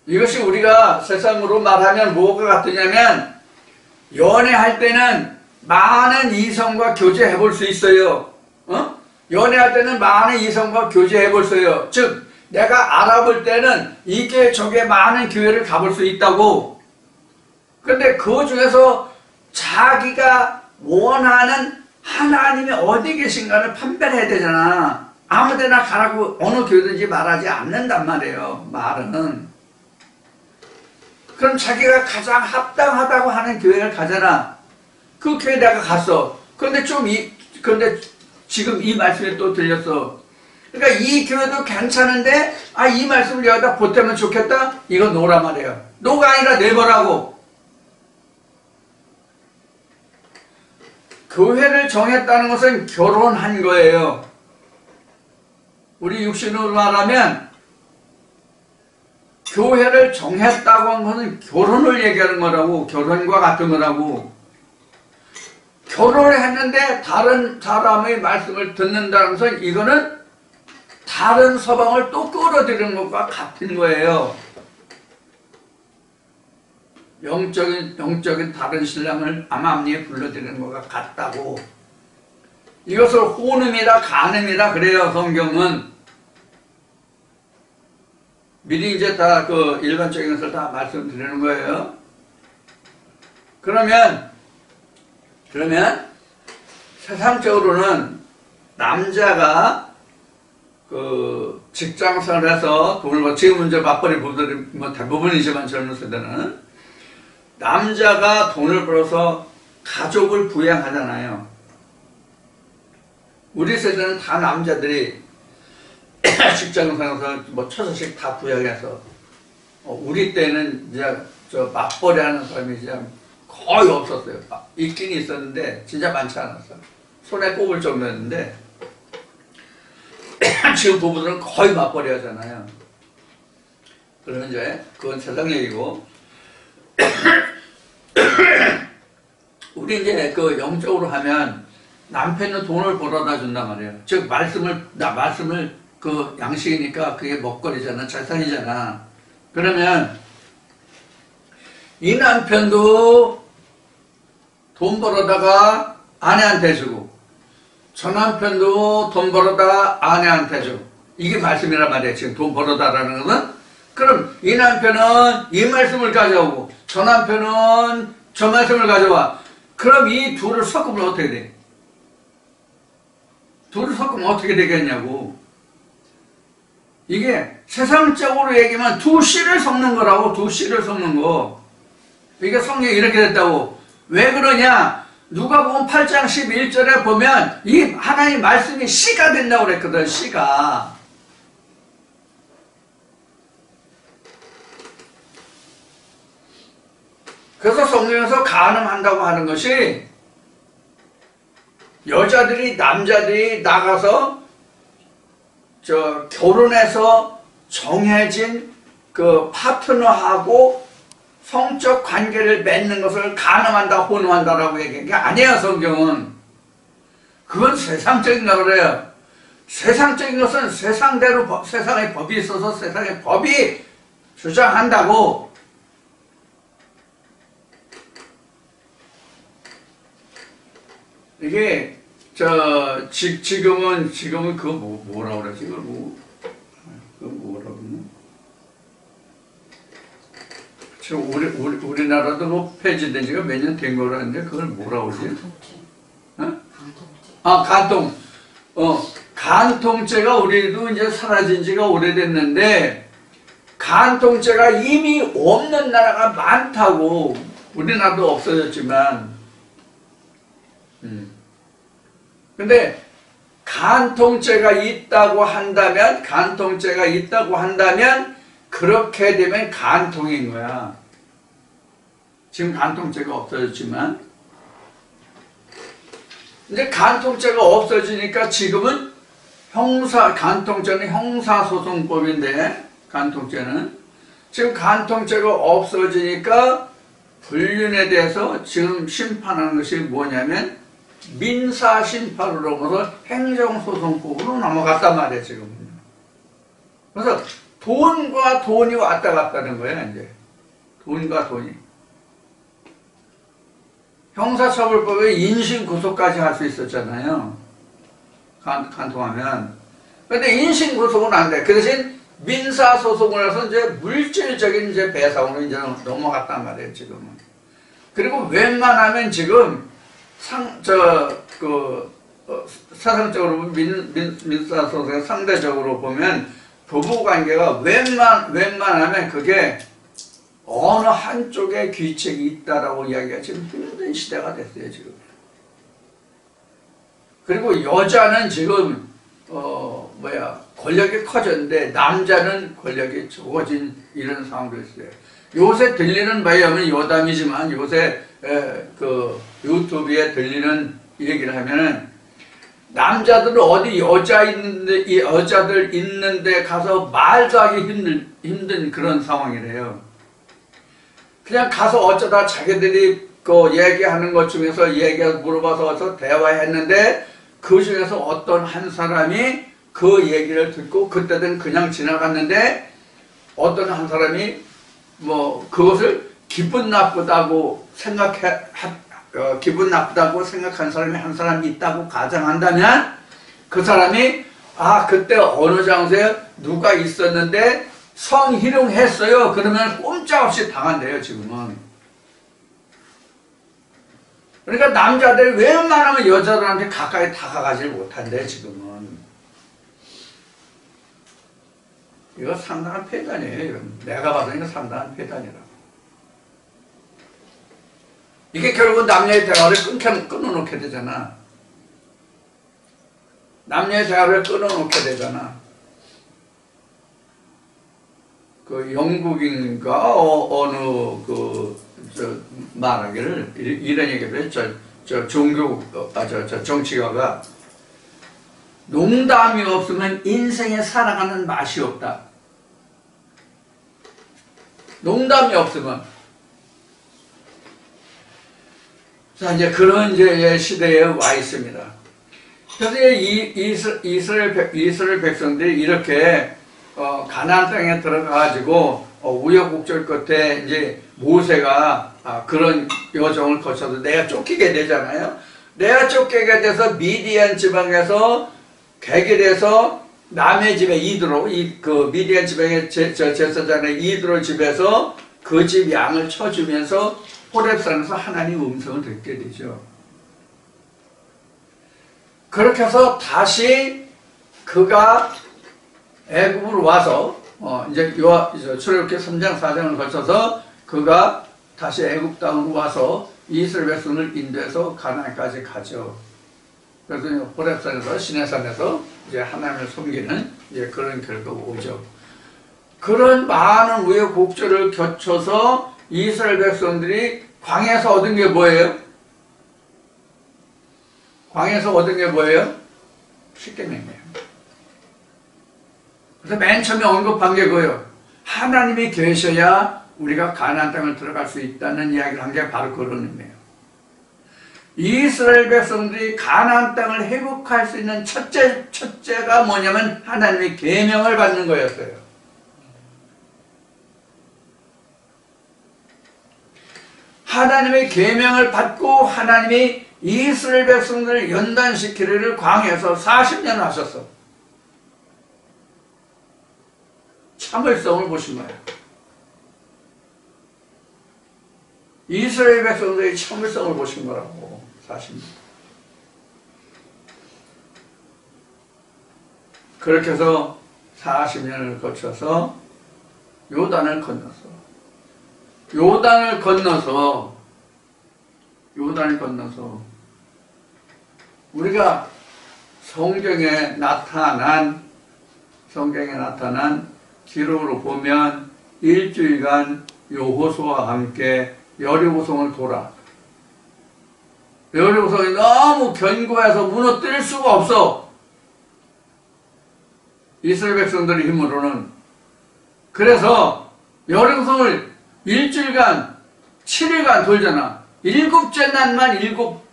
이것이 우리가 세상으로 말하면 뭐가 같으냐면, 연애할 때는 많은 이성과 교제해 볼 수 있어요. 연애할 때는 많은 이성과 교제해 볼 수 있어요. 즉 내가 알아볼 때는 이게 저게 많은 교회를 가볼 수 있다고. 그런데 그 중에서 자기가 원하는 하나님이 어디 계신가를 판별해야 되잖아. 아무데나 가라고 어느 교회든지 말하지 않는단 말이에요. 말은. 그럼 자기가 가장 합당하다고 하는 교회를 가잖아. 그 교회 내가 갔어. 그런데 그런데 지금 이 말씀이 또 들렸어. 그러니까 이 교회도 괜찮은데, 이 말씀을 여기다 보태면 좋겠다? 이거 노란 말이에요. 노가 아니라 내버라고. 교회를 정했다는 것은 결혼한 거예요. 우리 육신으로 말하면 교회를 정했다고 한 것은 결혼을 얘기하는 거라고, 결혼과 같은 거라고. 결혼을 했는데 다른 사람의 말씀을 듣는다는 것은 이거는 다른 서방을 또 끌어들이는 것과 같은 거예요. 영적인 다른 신랑을 암암리에 불러들이는 것과 같다고. 이것을 혼음이라 간음이라 그래요, 성경은. 미리 이제 다 그 일반적인 것을 다 말씀드리는 거예요. 그러면 세상적으로는 남자가 그 직장 생활해서 돈을 벌, 지금은 이제 맞벌이 부부들이 뭐 대부분이지만 젊은 세대는 남자가 돈을 벌어서 가족을 부양하잖아요. 우리 세대는 다 남자들이 직장 생활에서 뭐 처자식 다 부양해서 우리 때는 이제 저 맞벌이 하는 사람이 이제 거의 없었어요. 있긴 있었는데 진짜 많지 않았어요. 손에 꼽을 정도였는데 지금 부부들은 거의 맞벌이 하잖아요. 그러면 이제 그건 세상 얘기고 우리 이제 그 영적으로 하면 남편은 돈을 벌어다 준단 말이에요. 즉 말씀을 그 양식이니까 그게 먹거리잖아, 재산이잖아. 그러면 이 남편도 돈 벌어다가 아내한테 주고 저 남편도 돈 벌어다가 아내한테 주고 이게 말씀이란 말이에요. 지금 돈 벌어다라는 것은. 그럼 이 남편은 이 말씀을 가져오고 저 남편은 저 말씀을 가져와. 그럼 이 둘을 섞으면 어떻게 돼? 둘을 섞으면 어떻게 되겠냐고. 이게 세상적으로 얘기하면 두 씨를 섞는 거라고. 두 씨를 섞는 거. 이게 성경이 이렇게 됐다고. 왜 그러냐? 누가복음 8장 11절에 보면 이 하나님 말씀이 씨가 된다고 그랬거든. 씨가. 그래서 성경에서 간음한다고 하는 것이 여자들이 남자들이 나가서 저 결혼해서 정해진 그 파트너하고 성적 관계를 맺는 것을 간음한다, 혼음한다라고 얘기한 게 아니에요, 성경은. 그건 세상적인가 그래요. 세상적인 것은 세상대로 세상의 법이 있어서 세상의 법이 주장한다고. 이게 지금은 그거 뭐라 그러지? 그거 뭐라 그러나? 지금 우리나라도 뭐 폐지된 지가 몇 년 된 거라는데 그걸 뭐라 그러지? 간통. 간통죄가 우리도 이제 사라진 지가 오래됐는데 간통죄가 이미 없는 나라가 많다고. 우리나라도 없어졌지만. 근데 간통죄가 있다고 한다면 그렇게 되면 간통인 거야. 지금 간통죄가 없어졌지만 이제 간통죄가 없어지니까 지금은 간통죄는 형사소송법인데 간통죄는 지금 간통죄가 없어지니까 불륜에 대해서 지금 심판하는 것이 뭐냐면 민사심판으로부터 행정소송법으로 넘어갔단 말이에요, 지금. 그래서 돈과 돈이 왔다 갔다는 거예요, 이제. 돈과 돈이. 형사처벌법에 인신구속까지 할 수 있었잖아요. 간통하면. 근데 인신구속은 안 돼. 그 대신 민사소송을 해서 이제 물질적인 이제 배상으로 이제 넘어갔단 말이에요, 지금은. 그리고 웬만하면 지금 사상적으로 민사소송에 상대적으로 보면 부부관계가 웬만하면 그게 어느 한쪽에 귀책이 있다라고 이야기가 지금 힘든 시대가 됐어요, 지금. 그리고 여자는 지금 권력이 커졌는데 남자는 권력이 적어진 이런 상황도 있어요. 요새 들리는 바에 하면 여담이지만 요새 그 유튜브에 들리는 얘기를 하면은 남자들은 어디 여자들 있는데 가서 말도 하기 힘든 그런 상황이래요. 그냥 가서 어쩌다 자기들이 그 얘기하는 것 중에서 얘기해서 물어봐서 대화했는데 그 중에서 어떤 한 사람이 그 얘기를 듣고 그때는 그냥 지나갔는데 어떤 한 사람이 뭐 그것을 기분 나쁘다고 생각한 사람이 한 사람이 있다고 가정한다면 그 사람이 그때 어느 장소에 누가 있었는데 성희롱했어요. 그러면 꼼짝없이 당한대요, 지금은. 그러니까 남자들이 웬만하면 여자들한테 가까이 다가가질 못한대, 지금은. 이거 상당한 폐단이에요. 이건. 내가 봐도 이거 상당한 폐단이라고. 이게 결국은 남녀의 대화를 끊어놓게 되잖아. 남녀의 대화를 끊어놓게 되잖아. 그 영국인가 어느 말하기를 이런 얘기를 했죠. 정치가가 농담이 없으면 인생에 살아가는 맛이 없다. 농담이 없으면. 자, 이제 그런 시대에 와 있습니다. 그래서 이스라엘 백성들이 이렇게 가나안 땅에 들어가가지고 우여곡절 끝에 이제 모세가 그런 여정을 거쳐서 내가 쫓기게 되잖아요. 내가 쫓기게 돼서 미디안 지방에서 객일에서 남의 집에 이드로 그 미디안 지방의 제사장의 이드로 집에서 그 집 양을 쳐주면서 호렙산에서 하나님 음성을 듣게 되죠. 그렇게 해서 다시 그가 애굽으로 와서 이제 출애굽기 3장 4장을 거쳐서 그가 다시 애굽 땅으로 와서 이스라엘 백성을 인도해서 가나안까지 가죠. 그래서 호렙산에서 시내산에서 이제 하나님을 섬기는 이제 그런 결과가 오죠. 그런 많은 우여곡절을 거쳐서 이스라엘 백성들이 광야에서 얻은 게 뭐예요? 광야에서 얻은 게 뭐예요? 십계명이에요. 그래서 맨 처음에 언급한 게 그거예요. 하나님이 계셔야 우리가 가나안 땅을 들어갈 수 있다는 이야기를 한 게 바로 그런 의미예요. 이스라엘 백성들이 가나안 땅을 회복할 수 있는 첫째가 뭐냐면 하나님의 계명을 받는 거였어요. 하나님의 계명을 받고 하나님이 이스라엘 백성들을 연단시키기를 광야에서 40년을 하셨어. 참을성을 보신 거예요. 이스라엘 백성들의 참을성을 보신 거라고. 40년. 그렇게 해서 40년을 거쳐서 요단을 건넜어. 요단을 건너서 우리가 성경에 나타난 기록으로 보면 일주일간 여호수아와 함께 여리고성을 돌아. 여리고성이 너무 견고해서 무너뜨릴 수가 없어. 이스라엘 백성들의 힘으로는. 그래서 여리고성을 일주일간 7일간 돌잖아. 일곱째 날만 일곱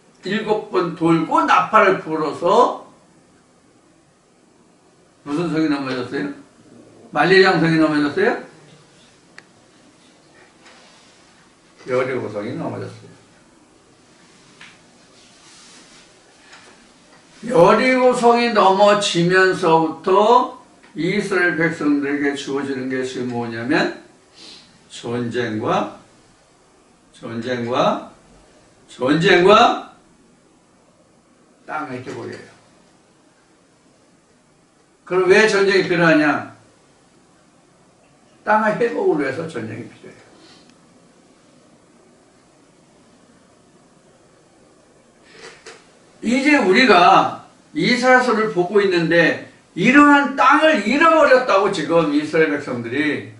번 돌고 나팔을 불어서 무슨 성이 넘어졌어요? 말리장 성이 넘어졌어요? 여리고 성이 넘어졌어요. 여리고 성이 넘어지면서부터 이스라엘 백성들에게 주어지는 것이 뭐냐면 전쟁과 땅의 회복이에요. 그럼 왜 전쟁이 필요하냐? 땅의 회복을 위해서 전쟁이 필요해요. 이제 우리가 이사야서를 보고 있는데 이러한 땅을 잃어버렸다고 지금 이스라엘 백성들이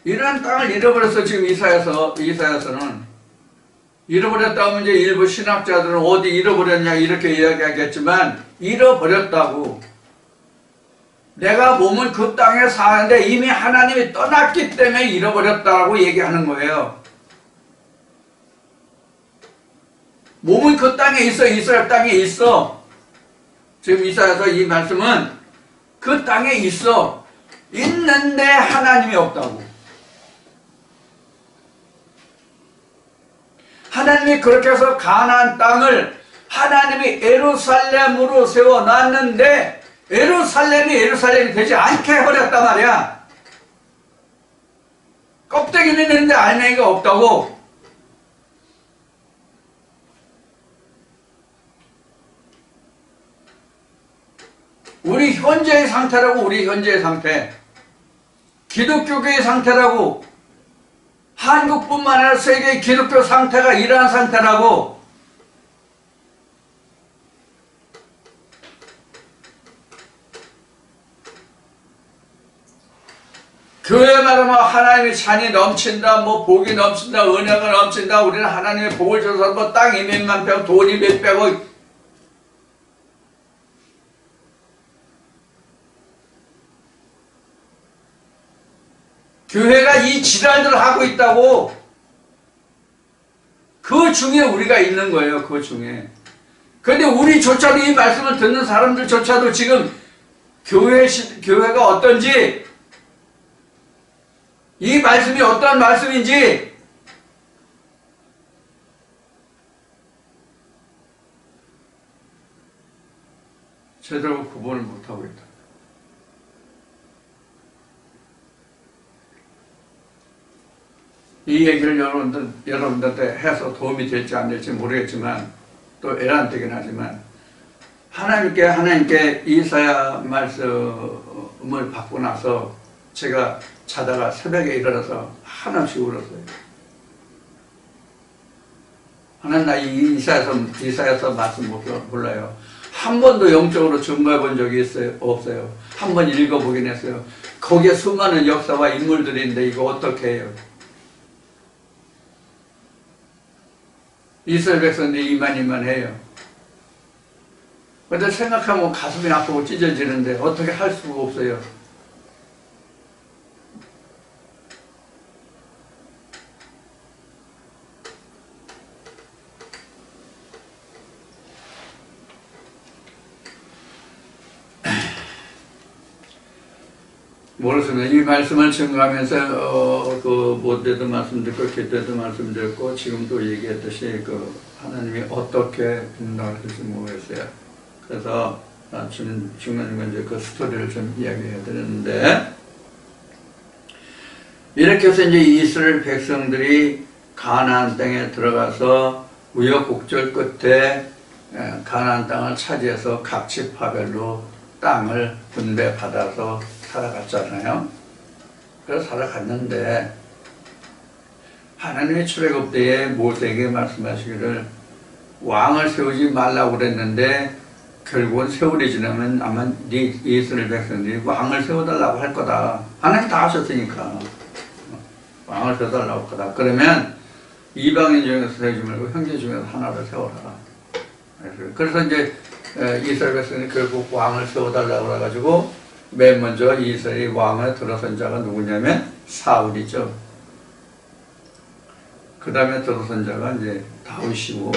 이러한 땅을 잃어버렸어. 지금 이사야서는 잃어버렸다 하면 이제 일부 신학자들은 어디 잃어버렸냐 이렇게 이야기하겠지만 잃어버렸다고. 내가 몸은 그 땅에 사는데 이미 하나님이 떠났기 때문에 잃어버렸다라고 얘기하는 거예요. 몸은 그 땅에 있어. 이스라엘 땅에 있어. 지금 이사야서 이 말씀은 그 땅에 있어. 있는데 하나님이 없다고. 하나님이 그렇게 해서 가나안 땅을 하나님이 예루살렘으로 세워놨는데 예루살렘이 되지 않게 해버렸단 말이야. 껍데기는 있는데 알맹이가 없다고. 우리 현재의 상태라고. 우리 현재의 상태, 기독교계의 상태라고. 한국뿐만 아니라 세계의 기독교 상태가 이러한 상태라고. 교회 말하면 하나님의 잔이 넘친다, 뭐 복이 넘친다, 은혜가 넘친다, 우리는 하나님의 복을 줘서 뭐 땅이 몇만 평, 돈이 몇 백억. 교회가 이 지랄들을 하고 있다고. 그 중에 우리가 있는 거예요. 그 중에. 근데 우리조차도 이 말씀을 듣는 사람들조차도 지금 교회가 어떤지, 이 말씀이 어떤 말씀인지 제대로 구분을 못하고 있다. 이 얘기를 여러분들한테 해서 도움이 될지 안 될지 모르겠지만, 또 애란되긴 하지만, 하나님께 이사야 말씀을 받고 나서 제가 자다가 새벽에 일어나서 한없이 울었어요. 하나님, 나 이사야서 말씀 몰라요. 한 번도 영적으로 증거해 본 적이 없어요. 한 번 읽어보긴 했어요. 거기에 수많은 역사와 인물들이 있는데 이거 어떻게 해요? 이스라엘 백성들이 이만 해요. 근데 생각하면 가슴이 아프고 찢어지는데 어떻게 할 수가 없어요. 모르겠습니다. 이 말씀을 증거하면서 그때도 말씀드렸고 그때도 말씀드렸고 지금도 얘기했듯이 하나님이 어떻게 나올지 모르겠어요. 그래서 중간중간 이제 그 스토리를 좀 이야기해야 되는데, 이렇게 해서 이제 이스라엘 백성들이 가나안 땅에 들어가서 우여곡절 끝에 가나안 땅을 차지해서 각지파별로 땅을 분배받아서 살아갔잖아요. 그래서 살아갔는데 하나님의 출애굽 때에 모세에게 말씀하시기를 왕을 세우지 말라고 그랬는데 결국은 세월이 지나면 아마 네 이스라엘 백성들이 왕을 세워달라고 할 거다. 하나님 다 하셨으니까 왕을 세워달라고 할 거다. 그러면 이방인 중에서 세우지 말고 형제 중에서 하나를 세워라. 그래서 이제 이스라엘 백성이 결국 왕을 세워달라고 해가지고 맨 먼저 이스라엘 왕을 들어선 자가 누구냐면 사울이죠. 그 다음에 들어선 자가 이제 다윗이고,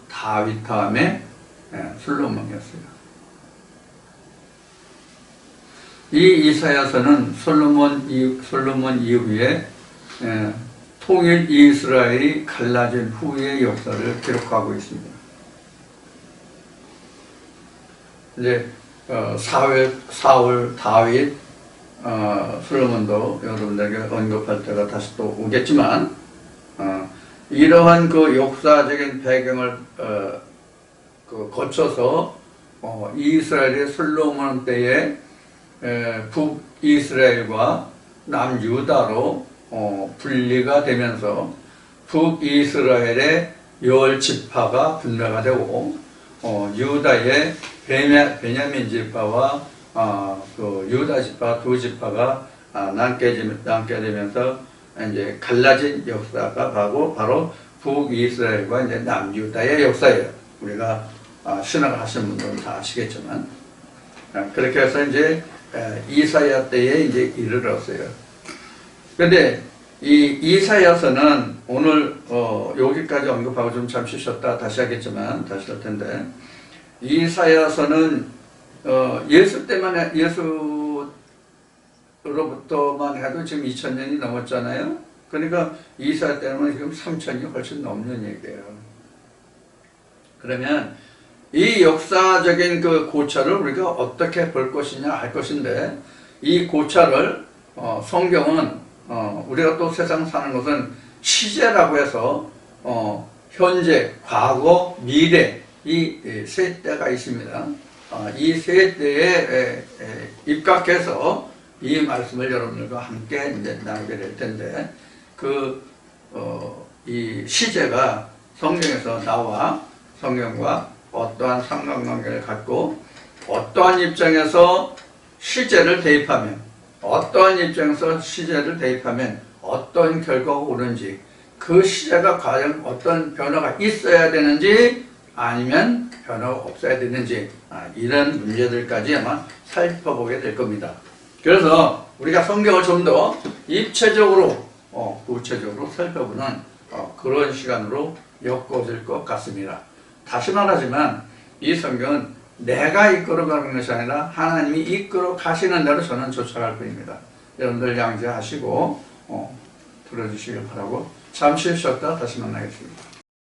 다윗 다음에 솔로몬이었어요. 이 이사야서는 솔로몬 이후에 통일 이스라엘이 갈라진 후의 역사를 기록하고 있습니다. 이제 사울, 다윗, 솔로몬도 여러분들에게 언급할 때가 다시 또 오겠지만, 이러한 그 역사적인 배경을 거쳐서 이스라엘의 솔로몬 때에 북이스라엘과 남유다로 분리가 되면서 북이스라엘의 10지파가 분배가 되고, 유다의 베냐민 지파와 그 유다 지파 두 지파가 남게 되면서 이제 갈라진 역사가 바로 북이스라엘과 이제 남유다의 역사예요. 우리가 신학을 하시는 분들은 다 아시겠지만, 그렇게 해서 이제 이사야 때에 이제 이르렀어요. 그런데 이 이사야서는 오늘 여기까지 언급하고 좀 잠시 쉬었다 다시 하겠지만 다시 할 텐데, 이사야서는 예수 때만 예수로부터만 해도 지금 2000년이 넘었잖아요. 그러니까 이사야 때는 지금 3000이 훨씬 넘는 얘기예요. 그러면 이 역사적인 그 고찰을 우리가 어떻게 볼 것이냐 할 것인데, 이 고찰을 성경은 우리가 또 세상 사는 것은 시제라고 해서 현재, 과거, 미래 이 세 때가 있습니다. 이 세 때에 입각해서 이 말씀을 여러분들과 함께 이제 나누게 될 텐데, 이 시제가 성경에서 나와 성경과 어떠한 상관관계를 갖고 어떠한 입장에서 시제를 대입하면 어떠한 결과가 오는지, 그 시제가 과연 어떤 변화가 있어야 되는지 아니면 변화가 없어야 되는지, 이런 문제들까지 아마 살펴보게 될 겁니다. 그래서 우리가 성경을 좀 더 입체적으로 구체적으로 살펴보는 그런 시간으로 엮어질 것 같습니다. 다시 말하지만 이 성경은 내가 이끌어가는 것이 아니라 하나님이 이끌어 가시는 대로 저는 쫓아갈 뿐입니다. 여러분들 양지하시고 들어주시길 바라고 잠시 쉬었다 다시 만나겠습니다.